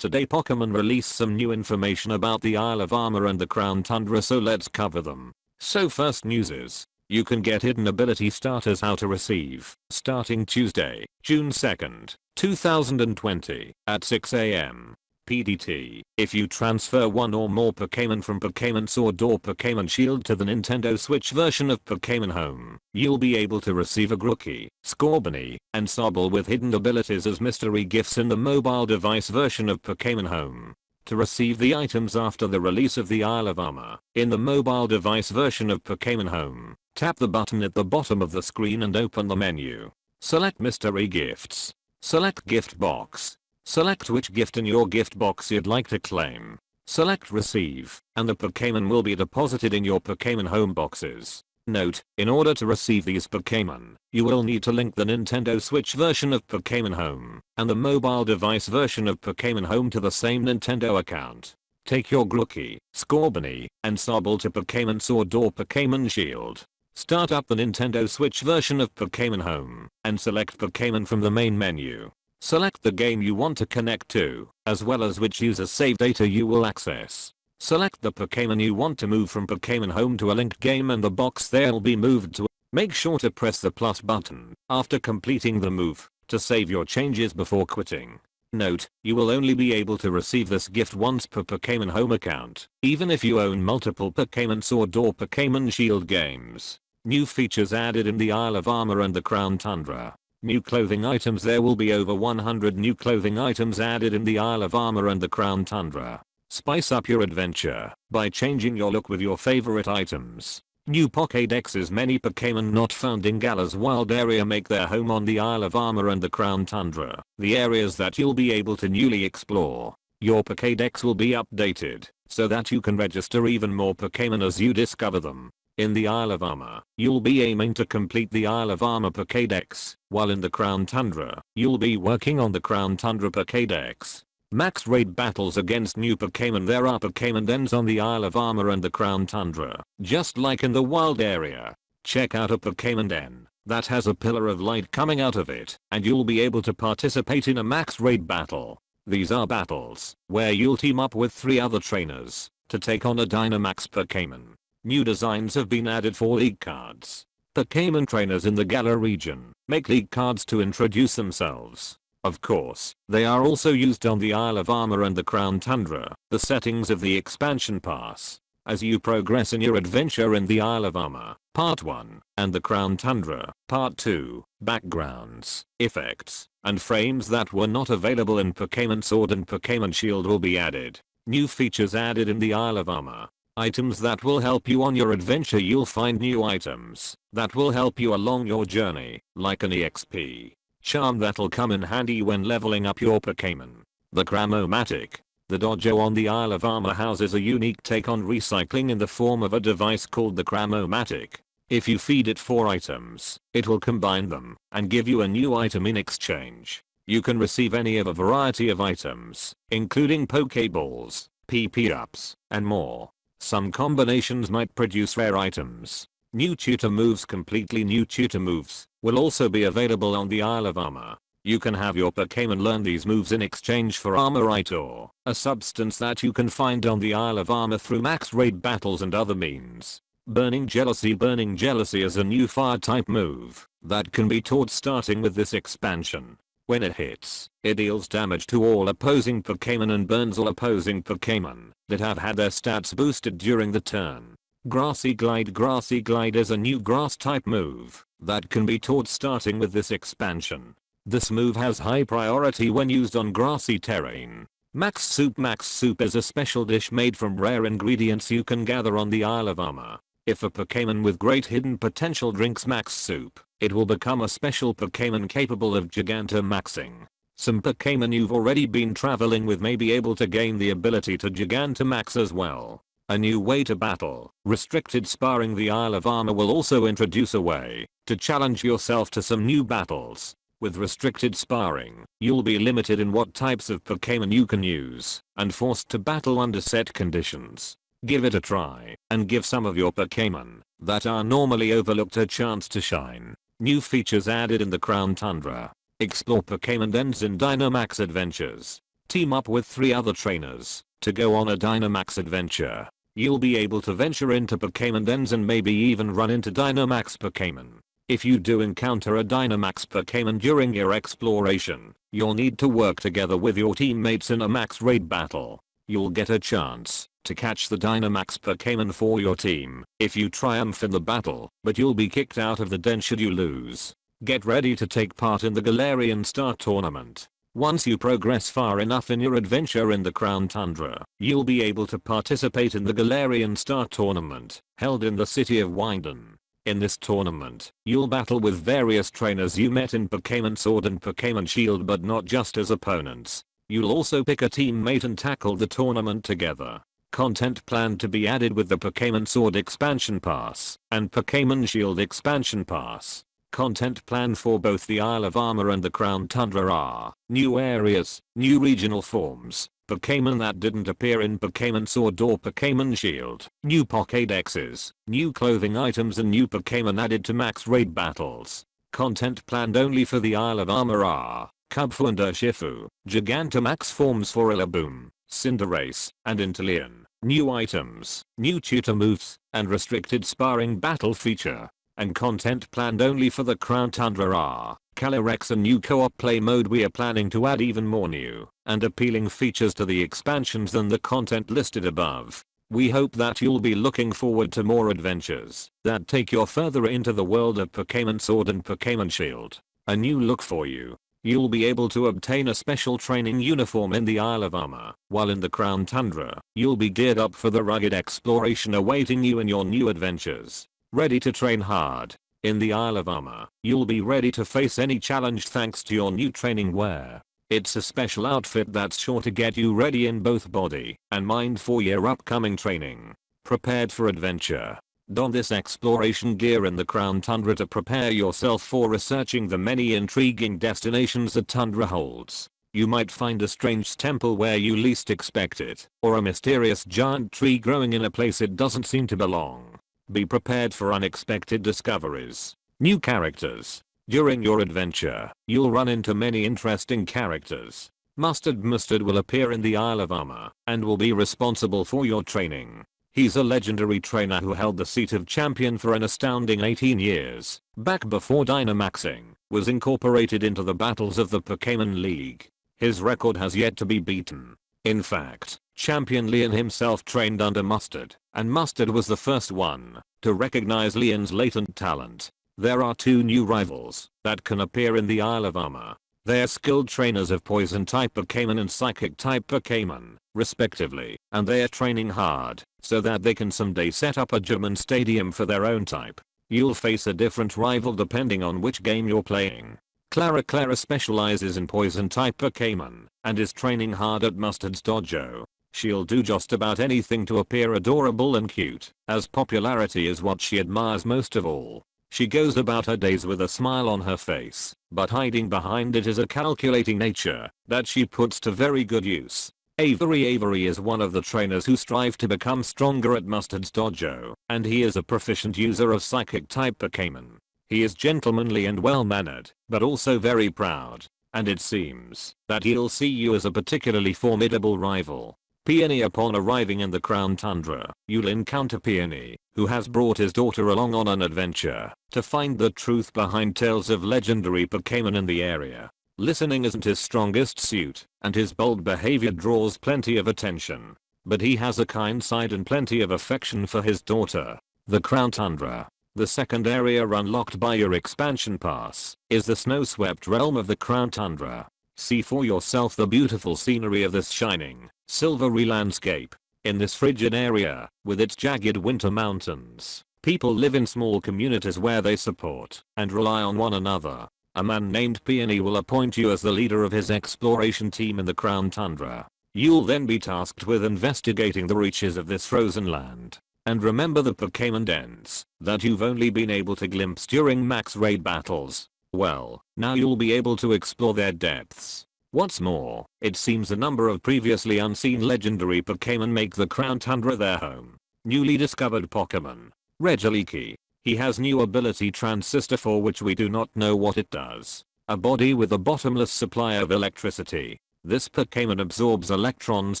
Today Pokemon released some new information about the Isle of Armor and the Crown Tundra, so let's cover them. So first news is, you can get hidden ability starters how to receive, starting Tuesday, June 2nd, 2020, at 6 AM. PDT. If you transfer one or more Pokémon from Pokémon Sword or Pokémon Shield to the Nintendo Switch version of Pokémon Home, you'll be able to receive a Grookey, Scorbunny, and Sobble with hidden abilities as mystery gifts in the mobile device version of Pokémon Home. To receive the items after the release of the Isle of Armor, in the mobile device version of Pokémon Home, tap the button at the bottom of the screen and open the menu. Select Mystery Gifts. Select Gift Box. Select which gift in your gift box you'd like to claim. Select Receive, and the Pokémon will be deposited in your Pokémon Home boxes. Note, in order to receive these Pokémon, you will need to link the Nintendo Switch version of Pokémon Home and the mobile device version of Pokémon Home to the same Nintendo account. Take your Grookey, Scorbunny, and Sobble to Pokémon Sword or Pokémon Shield. Start up the Nintendo Switch version of Pokémon Home and select Pokémon from the main menu. Select the game you want to connect to, as well as which user save data you will access. Select the Pokémon you want to move from Pokémon Home to a linked game and the box they'll be moved to. Make sure to press the plus button after completing the move to save your changes before quitting. Note, you will only be able to receive this gift once per Pokémon Home account, even if you own multiple Pokémon Sword or Pokémon Shield games. New features added in the Isle of Armor and the Crown Tundra. New clothing items. There will be over 100 new clothing items added in the Isle of Armor and the Crown Tundra. Spice up your adventure by changing your look with your favorite items. New Pokédexes. Many Pokémon not found in Galar's wild area make their home on the Isle of Armor and the Crown Tundra, the areas that you'll be able to newly explore. Your Pokédex will be updated so that you can register even more Pokémon as you discover them. In the Isle of Armor, you'll be aiming to complete the Isle of Armor Pokédex, while in the Crown Tundra, you'll be working on the Crown Tundra Pokédex. Max raid battles against new Pokémon. There are Pokémon dens on the Isle of Armor and the Crown Tundra, just like in the wild area. Check out a Pokémon den that has a pillar of light coming out of it, and you'll be able to participate in a max raid battle. These are battles where you'll team up with 3 other trainers to take on a Dynamax Pokémon. New designs have been added for League cards. Pokémon trainers in the Galar region make League cards to introduce themselves. Of course, they are also used on the Isle of Armor and the Crown Tundra. The settings of the expansion pass. As you progress in your adventure in the Isle of Armor, Part 1, and the Crown Tundra, Part 2, backgrounds, effects, and frames that were not available in Pokémon Sword and Pokémon Shield will be added. New features added in the Isle of Armor. Items that will help you on your adventure. You'll find new items that will help you along your journey, like an EXP charm that'll come in handy when leveling up your Pokémon. The Cramomatic. The dojo on the Isle of Armor houses a unique take on recycling in the form of a device called the Cramomatic. If you feed it 4 items, it will combine them and give you a new item in exchange. You can receive any of a variety of items, including Pokeballs, PP-ups, and more. Some combinations might produce rare items. New tutor moves. Completely new tutor moves will also be available on the Isle of Armor. You can have your Pokémon learn these moves in exchange for Armorite ore, a substance that you can find on the Isle of Armor through max raid battles and other means. Burning Jealousy. Burning Jealousy is a new fire type move that can be taught starting with this expansion. When it hits, it deals damage to all opposing Pokémon and burns all opposing Pokémon that have had their stats boosted during the turn. Grassy Glide. Grassy Glide is a new grass type move that can be taught starting with this expansion. This move has high priority when used on grassy terrain. Max Soup. Max Soup is a special dish made from rare ingredients you can gather on the Isle of Armor. If a Pokémon with great hidden potential drinks Max Soup, it will become a special Pokémon capable of Gigantamaxing. Some Pokémon you've already been traveling with may be able to gain the ability to Gigantamax as well. A new way to battle. Restricted sparring. The Isle of Armor will also introduce a way to challenge yourself to some new battles. With restricted sparring, you'll be limited in what types of Pokémon you can use and forced to battle under set conditions. Give it a try and give some of your Pokémon that are normally overlooked a chance to shine. New features added in the Crown Tundra. Explore Pokémon dens in Dynamax Adventures. Team up with 3 other trainers to go on a Dynamax adventure. You'll be able to venture into Pokémon dens and maybe even run into Dynamax Pokémon. If you do encounter a Dynamax Pokémon during your exploration, you'll need to work together with your teammates in a max raid battle. You'll get a chance to catch the Dynamax Pokémon for your team if you triumph in the battle, but you'll be kicked out of the den should you lose. Get ready to take part in the Galarian Star Tournament. Once you progress far enough in your adventure in the Crown Tundra, you'll be able to participate in the Galarian Star Tournament, held in the city of Wyndon. In this tournament, you'll battle with various trainers you met in Pokémon Sword and Pokémon Shield, but not just as opponents. You'll also pick a teammate and tackle the tournament together. Content planned to be added with the Pokémon Sword Expansion Pass and Pokémon Shield Expansion Pass. Content planned for both the Isle of Armor and the Crown Tundra are new areas, new regional forms, Pokémon that didn't appear in Pokémon Sword or Pokémon Shield, new Pokédexes, new clothing items and new Pokémon added to max raid battles. Content planned only for the Isle of Armor are Kubfu and Urshifu, Gigantamax forms for Rillaboom, Cinderace, and Inteleon, new items, new tutor moves, and restricted sparring battle feature. And content planned only for the Crown Tundra are Calyrex, a new co-op play mode. We are planning to add even more new and appealing features to the expansions than the content listed above. We hope that you'll be looking forward to more adventures that take you further into the world of Pokémon Sword and Pokémon Shield. A new look for you. You'll be able to obtain a special training uniform in the Isle of Armor, while in the Crown Tundra, you'll be geared up for the rugged exploration awaiting you in your new adventures. Ready to train hard. In the Isle of Armor, you'll be ready to face any challenge thanks to your new training wear. It's a special outfit that's sure to get you ready in both body and mind for your upcoming training. Prepared for adventure. Don this exploration gear in the Crown Tundra to prepare yourself for researching the many intriguing destinations the Tundra holds. You might find a strange temple where you least expect it, or a mysterious giant tree growing in a place it doesn't seem to belong. Be prepared for unexpected discoveries. New characters. During your adventure, you'll run into many interesting characters. Mustard will appear in the Isle of Armor and will be responsible for your training. He's a legendary trainer who held the seat of champion for an astounding 18 years, back before Dynamaxing was incorporated into the battles of the Pokémon League. His record has yet to be beaten. In fact, Champion Leon himself trained under Mustard, and Mustard was the first one to recognize Leon's latent talent. There are 2 new rivals that can appear in the Isle of Armor. They are skilled trainers of Poison-type Pokémon and Psychic-type Pokémon, respectively, and they are training hard so that they can someday set up a gym and stadium for their own type. You'll face a different rival depending on which game you're playing. Clara specializes in Poison-type Pokémon and is training hard at Mustard's dojo. She'll do just about anything to appear adorable and cute, as popularity is what she admires most of all. She goes about her days with a smile on her face, but hiding behind it is a calculating nature that she puts to very good use. Avery is one of the trainers who strive to become stronger at Mustard's dojo, and he is a proficient user of Psychic-type Pokémon. He is gentlemanly and well-mannered, but also very proud, and it seems that he'll see you as a particularly formidable rival. Peony. Upon arriving in the Crown Tundra, you'll encounter Peony, who has brought his daughter along on an adventure to find the truth behind tales of legendary Pokémon in the area. Listening isn't his strongest suit, and his bold behavior draws plenty of attention. But he has a kind side and plenty of affection for his daughter. The Crown Tundra. The second area unlocked by your expansion pass is the snow-swept realm of the Crown Tundra. See for yourself the beautiful scenery of this shining, silvery landscape. In this frigid area, with its jagged winter mountains, people live in small communities where they support and rely on one another. A man named Peony will appoint you as the leader of his exploration team in the Crown Tundra. You'll then be tasked with investigating the reaches of this frozen land. And remember the Pokémon dens that you've only been able to glimpse during max raid battles. Well, now you'll be able to explore their depths. What's more, it seems a number of previously unseen legendary Pokémon make the Crown Tundra their home. Newly discovered Pokémon. Regieleki. He has new ability Transistor, for which we do not know what it does. A body with a bottomless supply of electricity. This Pokémon absorbs electrons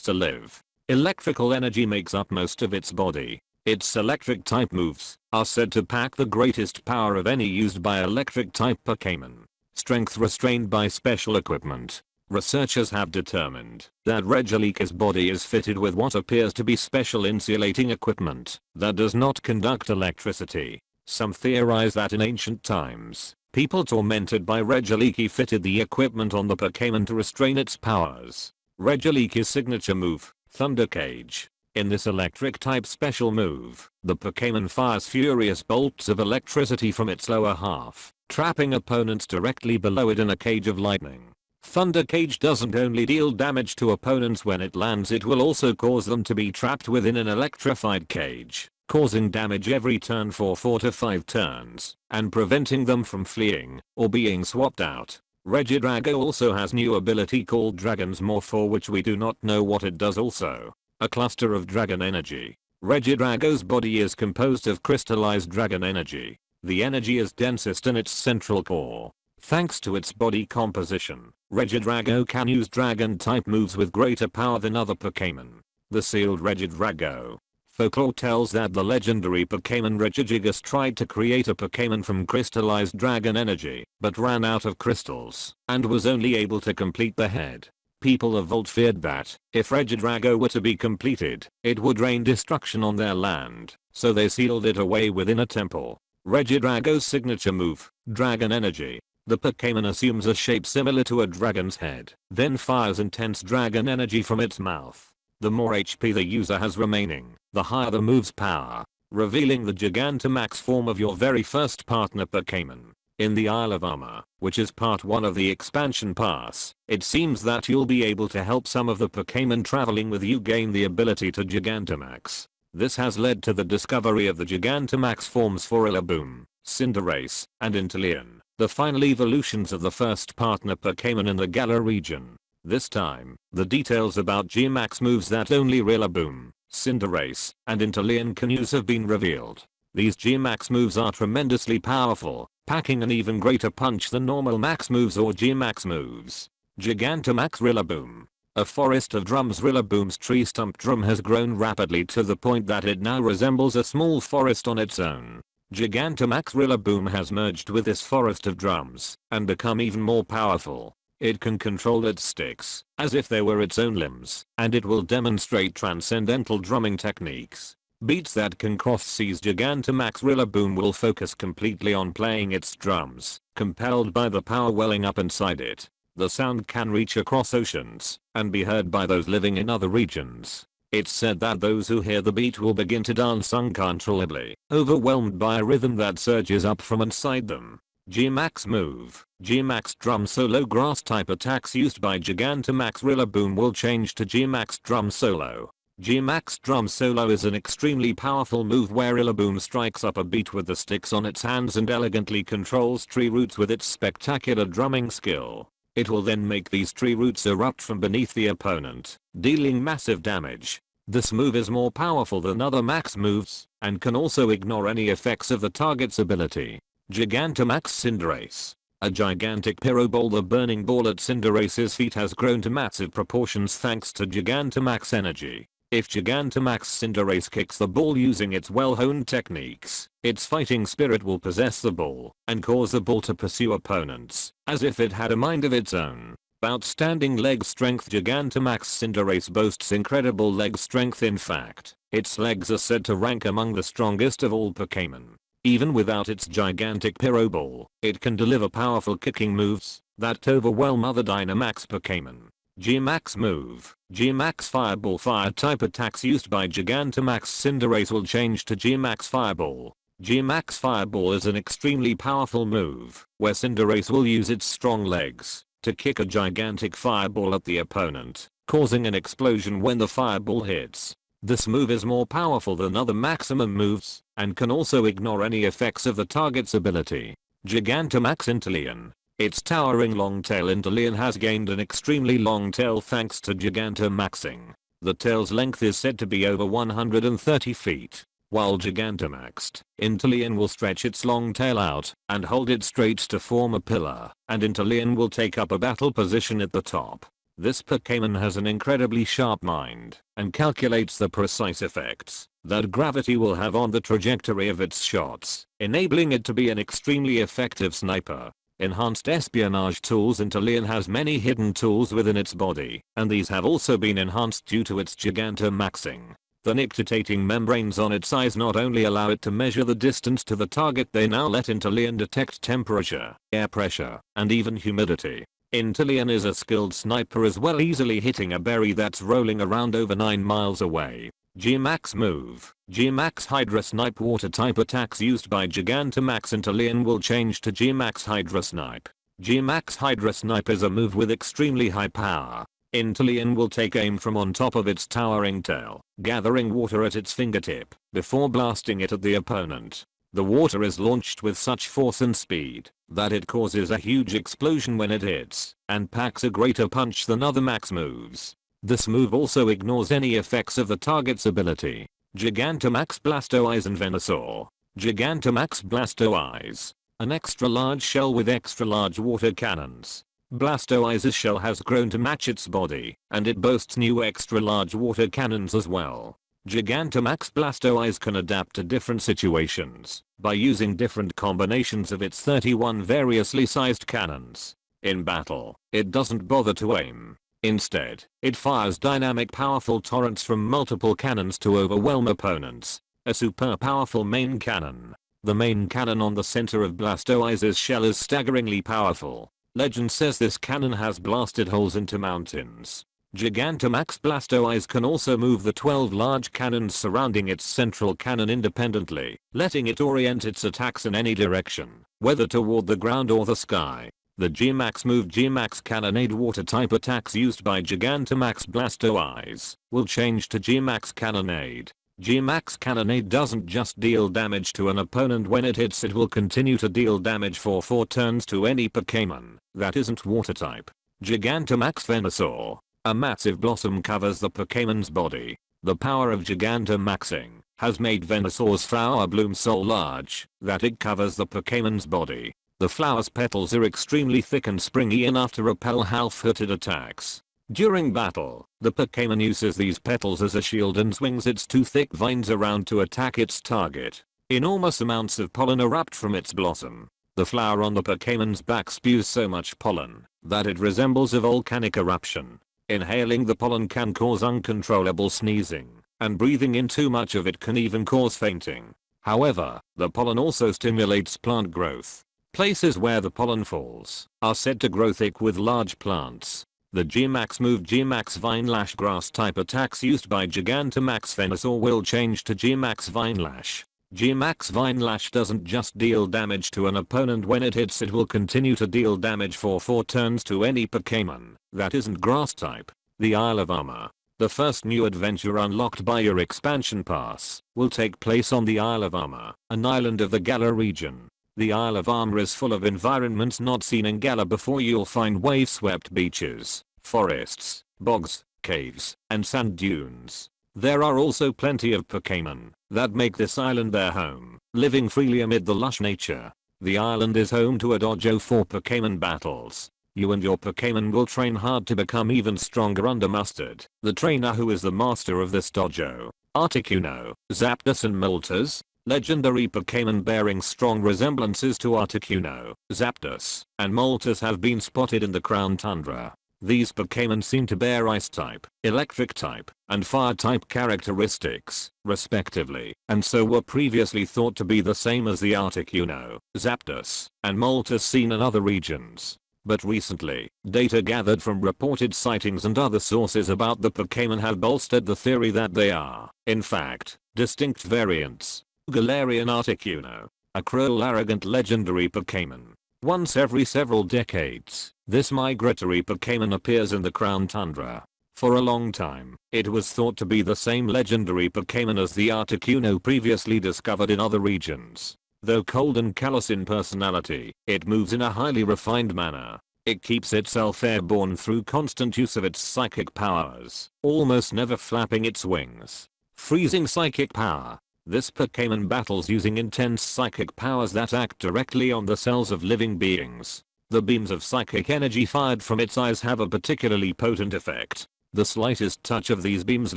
to live. Electrical energy makes up most of its body. Its electric type moves are said to pack the greatest power of any used by electric type Pokémon. Strength restrained by special equipment. Researchers have determined that Regieleka's body is fitted with what appears to be special insulating equipment that does not conduct electricity. Some theorize that in ancient times, people tormented by Regieleka fitted the equipment on the Pokémon to restrain its powers. Regieleka's signature move, Thunder Cage. In this electric type special move, the Pokémon fires furious bolts of electricity from its lower half, trapping opponents directly below it in a cage of lightning. Thunder Cage doesn't only deal damage to opponents when it lands, it will also cause them to be trapped within an electrified cage, causing damage every turn for 4 to 5 turns, and preventing them from fleeing or being swapped out. Regidrago also has new ability called Dragon's Morph, for which we do not know what it does. Also, a cluster of dragon energy. Regidrago's body is composed of crystallized dragon energy. The energy is densest in its central core. Thanks to its body composition, Regidrago can use dragon type moves with greater power than other Pokémon. The sealed Regidrago. Folklore tells that the legendary Pokémon Regigigas tried to create a Pokémon from crystallized dragon energy, but ran out of crystals, and was only able to complete the head. People of Volt feared that, if Regidrago were to be completed, it would rain destruction on their land, so they sealed it away within a temple. Regidrago's signature move, Dragon Energy. The Pokémon assumes a shape similar to a dragon's head, then fires intense dragon energy from its mouth. The more HP the user has remaining, the higher the move's power, revealing the Gigantamax form of your very first partner Pokémon. In the Isle of Armor, which is part 1 of the expansion pass, it seems that you'll be able to help some of the Pokémon traveling with you gain the ability to Gigantamax. This has led to the discovery of the Gigantamax forms for Rillaboom, Cinderace, and Inteleon, the final evolutions of the first partner Pokémon in the Galar region. This time, the details about G-Max moves that only Rillaboom, Cinderace, and Inteleon can use have been revealed. These G-Max moves are tremendously powerful, packing an even greater punch than normal max moves or G-Max moves. Gigantamax Rillaboom. A forest of drums. Rillaboom's tree stump drum has grown rapidly to the point that it now resembles a small forest on its own. Gigantamax Rillaboom has merged with this forest of drums and become even more powerful. It can control its sticks as if they were its own limbs, and it will demonstrate transcendental drumming techniques. Beats that can cross seas. Gigantamax Rillaboom will focus completely on playing its drums, compelled by the power welling up inside it. The sound can reach across oceans and be heard by those living in other regions. It's said that those who hear the beat will begin to dance uncontrollably, overwhelmed by a rhythm that surges up from inside them. G-Max move. G-Max drum solo. Grass type attacks used by Gigantamax Rillaboom will change to G-Max drum solo. G-Max drum solo is an extremely powerful move where Rillaboom strikes up a beat with the sticks on its hands and elegantly controls tree roots with its spectacular drumming skill. It will then make these tree roots erupt from beneath the opponent, dealing massive damage. This move is more powerful than other max moves, and can also ignore any effects of the target's ability. Gigantamax Cinderace. A gigantic Pyroball. The burning ball at Cinderace's feet has grown to massive proportions thanks to Gigantamax energy. If Gigantamax Cinderace kicks the ball using its well-honed techniques, its fighting spirit will possess the ball and cause the ball to pursue opponents as if it had a mind of its own. Outstanding leg strength. Gigantamax Cinderace boasts incredible leg strength. In fact, its legs are said to rank among the strongest of all Pokémon. Even without its gigantic Pyroball, it can deliver powerful kicking moves that overwhelm other Dynamax Pokémon. G-Max move. G-Max Fireball. Fire type attacks used by Gigantamax Cinderace will change to G-Max Fireball. G-Max Fireball is an extremely powerful move where Cinderace will use its strong legs to kick a gigantic fireball at the opponent, causing an explosion when the fireball hits. This move is more powerful than other maximum moves and can also ignore any effects of the target's ability. Gigantamax Inteleon. Its towering long tail. Inteleon has gained an extremely long tail thanks to Gigantamaxing. The tail's length is said to be over 130 feet. While Gigantamaxed, Inteleon will stretch its long tail out and hold it straight to form a pillar, and Inteleon will take up a battle position at the top. This Pokémon has an incredibly sharp mind and calculates the precise effects that gravity will have on the trajectory of its shots, enabling it to be an extremely effective sniper. Enhanced espionage tools. Inteleon has many hidden tools within its body, and these have also been enhanced due to its Gigantamaxing. The nictitating membranes on its eyes not only allow it to measure the distance to the target, they now let Inteleon detect temperature, air pressure, and even humidity. Inteleon is a skilled sniper as well, easily hitting a berry that's rolling around over 9 miles away. G-Max move. G-Max Hydra Snipe. Water type attacks used by Gigantamax Inteleon will change to G-Max Hydra Snipe. G-Max Hydra Snipe is a move with extremely high power. Inteleon will take aim from on top of its towering tail, gathering water at its fingertip before blasting it at the opponent. The water is launched with such force and speed that it causes a huge explosion when it hits and packs a greater punch than other max moves. This move also ignores any effects of the target's ability. Gigantamax Blastoise and Venusaur. Gigantamax Blastoise. An extra large shell with extra large water cannons. Blastoise's shell has grown to match its body, and it boasts new extra large water cannons as well. Gigantamax Blastoise can adapt to different situations by using different combinations of its 31 variously sized cannons. In battle, it doesn't bother to aim. Instead, it fires dynamic powerful torrents from multiple cannons to overwhelm opponents. A super powerful main cannon. The main cannon on the center of Blastoise's shell is staggeringly powerful. Legend says this cannon has blasted holes into mountains. Gigantamax Blastoise can also move the 12 large cannons surrounding its central cannon independently, letting it orient its attacks in any direction, whether toward the ground or the sky. The G-Max move. G-Max Cannonade. Water type attacks used by Gigantamax Blastoise will change to G-Max Cannonade. G-Max Cannonade doesn't just deal damage to an opponent when it hits, it will continue to deal damage for 4 turns to any Pokémon that isn't water type. Gigantamax Venusaur. A massive blossom covers the Pokémon's body. The power of Gigantamaxing has made Venusaur's flower bloom so large that it covers the Pokémon's body. The flower's petals are extremely thick and springy enough to repel half-footed attacks. During battle, the Pokémon uses these petals as a shield and swings its 2 thick vines around to attack its target. Enormous amounts of pollen erupt from its blossom. The flower on the Pokémon's back spews so much pollen that it resembles a volcanic eruption. Inhaling the pollen can cause uncontrollable sneezing, and breathing in too much of it can even cause fainting. However, the pollen also stimulates plant growth. Places where the pollen falls are said to grow thick with large plants. The G-Max move. G-Max Vine Lash. Grass type attacks used by Gigantamax Venusaur will change to G-Max Vine Lash. G-Max Vine Lash doesn't just deal damage to an opponent when it hits, it will continue to deal damage for 4 turns to any Pokémon that isn't grass type. The Isle of Armor. The first new adventure unlocked by your expansion pass will take place on the Isle of Armor, an island of the Galar region. The Isle of Armor is full of environments not seen in Galar before. You'll find wave-swept beaches, forests, bogs, caves, and sand dunes. There are also plenty of Pokémon that make this island their home, living freely amid the lush nature. The island is home to a dojo for Pokémon battles. You and your Pokémon will train hard to become even stronger under Mustard, the trainer who is the master of this dojo. Articuno, Zapdos and Moltres. Legendary Pokémon bearing strong resemblances to Articuno, Zapdos, and Moltres have been spotted in the Crown Tundra. These Pokémon seem to bear Ice-type, Electric-type, and Fire-type characteristics, respectively, and so were previously thought to be the same as the Articuno, Zapdos, and Moltres seen in other regions. But recently, data gathered from reported sightings and other sources about the Pokémon have bolstered the theory that they are, in fact, distinct variants. Galarian Articuno, a cruel arrogant legendary Pokémon. Once every several decades, this migratory Pokémon appears in the Crown Tundra. For a long time, it was thought to be the same legendary Pokémon as the Articuno previously discovered in other regions. Though cold and callous in personality, it moves in a highly refined manner. It keeps itself airborne through constant use of its psychic powers, almost never flapping its wings. Freezing psychic power. This Pokémon battles using intense psychic powers that act directly on the cells of living beings. The beams of psychic energy fired from its eyes have a particularly potent effect. The slightest touch of these beams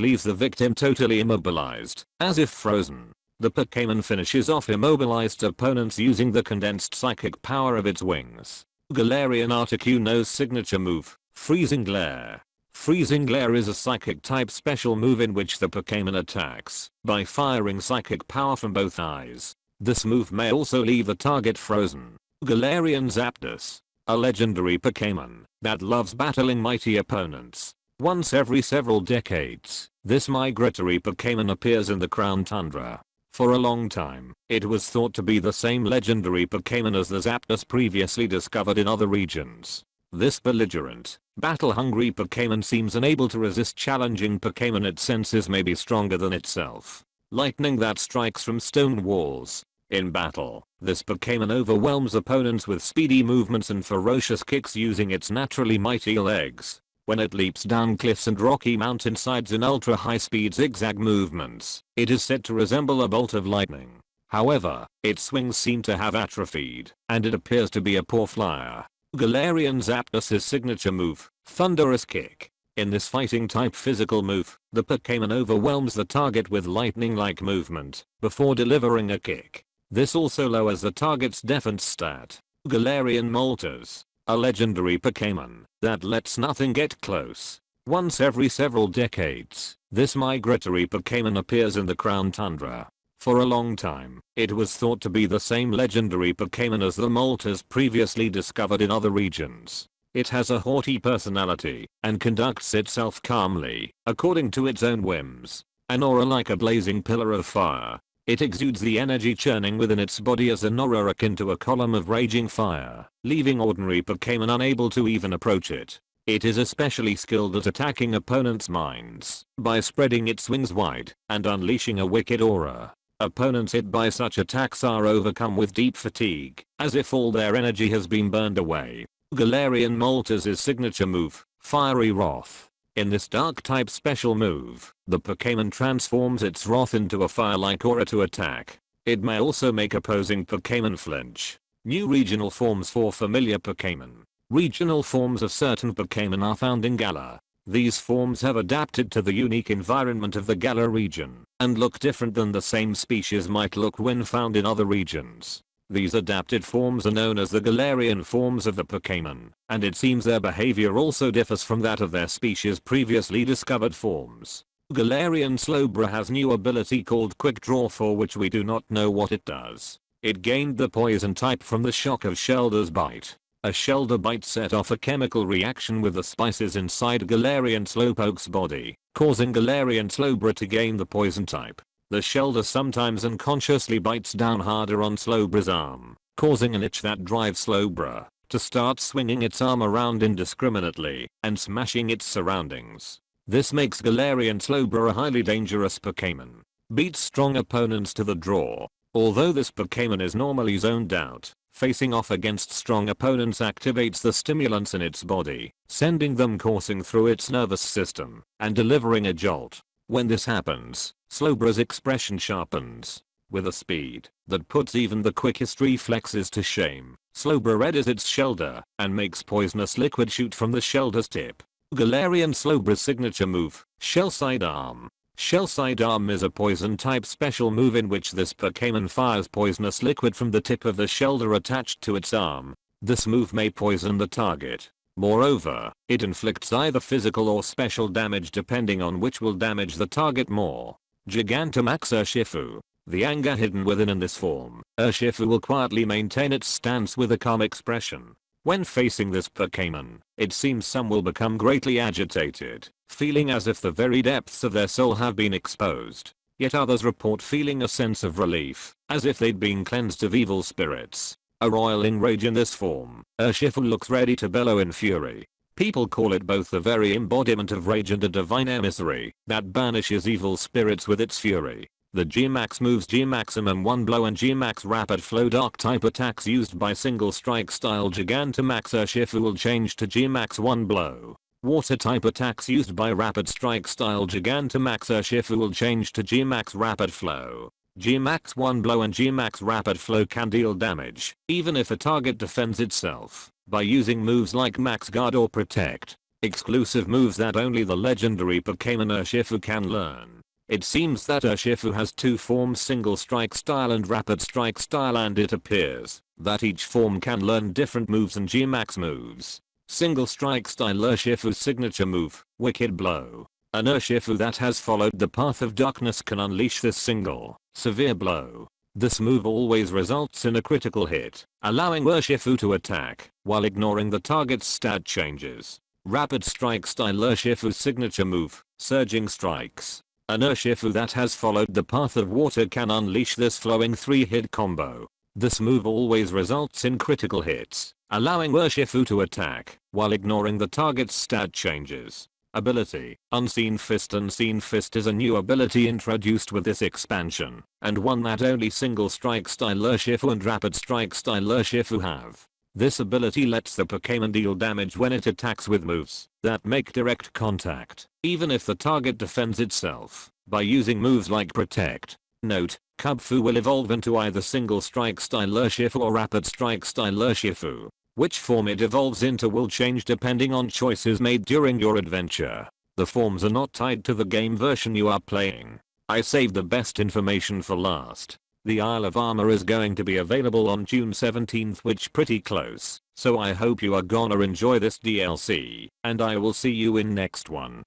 leaves the victim totally immobilized, as if frozen. The Pokémon finishes off immobilized opponents using the condensed psychic power of its wings. Galarian Articuno's signature move, Freezing Glare. Freezing Glare is a psychic type special move in which the Pokémon attacks by firing psychic power from both eyes. This move may also leave the target frozen. Galarian Zapdos. A legendary Pokémon that loves battling mighty opponents. Once every several decades, this migratory Pokémon appears in the Crown Tundra. For a long time, it was thought to be the same legendary Pokémon as the Zapdos previously discovered in other regions. This belligerent, battle-hungry Pokémon seems unable to resist challenging Pokémon it senses may be stronger than itself. Lightning that strikes from stone walls. In battle, this Pokémon overwhelms opponents with speedy movements and ferocious kicks using its naturally mighty legs. When it leaps down cliffs and rocky mountainsides in ultra-high-speed zigzag movements, it is said to resemble a bolt of lightning. However, its wings seem to have atrophied, and it appears to be a poor flyer. Galarian Zapdos' signature move, Thunderous Kick. In this fighting-type physical move, the Pokémon overwhelms the target with lightning-like movement before delivering a kick. This also lowers the target's defense stat. Galarian Moltres. A legendary Pokémon that lets nothing get close. Once every several decades, this migratory Pokémon appears in the Crown Tundra. For a long time, it was thought to be the same legendary Pokémon as the Moltres previously discovered in other regions. It has a haughty personality and conducts itself calmly, according to its own whims. An aura like a blazing pillar of fire. It exudes the energy churning within its body as an aura akin to a column of raging fire, leaving ordinary Pokémon unable to even approach it. It is especially skilled at attacking opponents' minds by spreading its wings wide and unleashing a wicked aura. Opponents hit by such attacks are overcome with deep fatigue, as if all their energy has been burned away. Galarian Moltres' signature move, Fiery Wrath. In this dark-type special move, the Pokémon transforms its wrath into a fire-like aura to attack. It may also make opposing Pokémon flinch. New regional forms for familiar Pokémon. Regional forms of certain Pokémon are found in Galar. These forms have adapted to the unique environment of the Galar region and look different than the same species might look when found in other regions. These adapted forms are known as the Galarian forms of the Pokémon, and it seems their behavior also differs from that of their species' previously discovered forms. Galarian Slowbra has new ability called Quick Draw for which we do not know what it does. It gained the poison type from the shock of Shelder's bite. A Shelder bite set off a chemical reaction with the spices inside Galarian Slowpoke's body, causing Galarian Slowbra to gain the poison type. The Shelder sometimes unconsciously bites down harder on Slowbra's arm, causing an itch that drives Slowbra to start swinging its arm around indiscriminately and smashing its surroundings. This makes Galarian Slowbra a highly dangerous Pokémon. Beats strong opponents to the draw. Although this Pokémon is normally zoned out, facing off against strong opponents activates the stimulants in its body, sending them coursing through its nervous system and delivering a jolt. When this happens, Slowbra's expression sharpens with a speed that puts even the quickest reflexes to shame. Slowbra readies its Shelder and makes poisonous liquid shoot from the Shelder's tip. Galarian Slowbra's signature move, Shell Sidearm. Shell Sidearm is a poison type special move in which this Pokémon fires poisonous liquid from the tip of the Shelder attached to its arm. This move may poison the target. Moreover, it inflicts either physical or special damage depending on which will damage the target more. Gigantamax Urshifu. The anger hidden within in this form, Urshifu will quietly maintain its stance with a calm expression. When facing this Pokémon, it seems some will become greatly agitated, feeling as if the very depths of their soul have been exposed. Yet others report feeling a sense of relief, as if they'd been cleansed of evil spirits. A roiling rage in this form, Urshifu looks ready to bellow in fury. People call it both the very embodiment of rage and a divine emissary that banishes evil spirits with its fury. The G-Max moves G-Maximum 1 Blow and G-Max Rapid Flow Dark type attacks used by single strike style Gigantamax Urshifu will change to G-Max 1 Blow. Water type attacks used by Rapid Strike style Gigantamax Urshifu will change to G-Max Rapid Flow. G-Max 1 Blow and G-Max Rapid Flow can deal damage, even if a target defends itself. by using moves like Max Guard or Protect. Exclusive moves that only the legendary Pokemon Urshifu can learn. It seems that Urshifu has two forms, Single Strike Style and Rapid Strike Style, and it appears that each form can learn different moves and G-Max moves. Single Strike Style Urshifu's signature move, Wicked Blow. An Urshifu that has followed the path of darkness can unleash this single, severe blow. This move always results in a critical hit, allowing Urshifu to attack while ignoring the target's stat changes. Rapid Strike Style Urshifu's signature move, Surging Strikes. An Urshifu that has followed the path of water can unleash this flowing 3-hit combo. This move always results in critical hits, allowing Urshifu to attack while ignoring the target's stat changes. Ability, Unseen Fist. Unseen Fist is a new ability introduced with this expansion, and one that only Single Strike Style Urshifu and Rapid Strike Style Urshifu have. This ability lets the Pokemon deal damage when it attacks with moves that make direct contact, even if the target defends itself, by using moves like Protect. Note, Kubfu will evolve into either Single Strike Style Urshifu or Rapid Strike Style Urshifu. Which form it evolves into will change depending on choices made during your adventure. The forms are not tied to the game version you are playing. I saved the best information for last. The Isle of Armor is going to be available on June 17th, which pretty close, so I hope you are gonna enjoy this DLC, and I will see you in next one.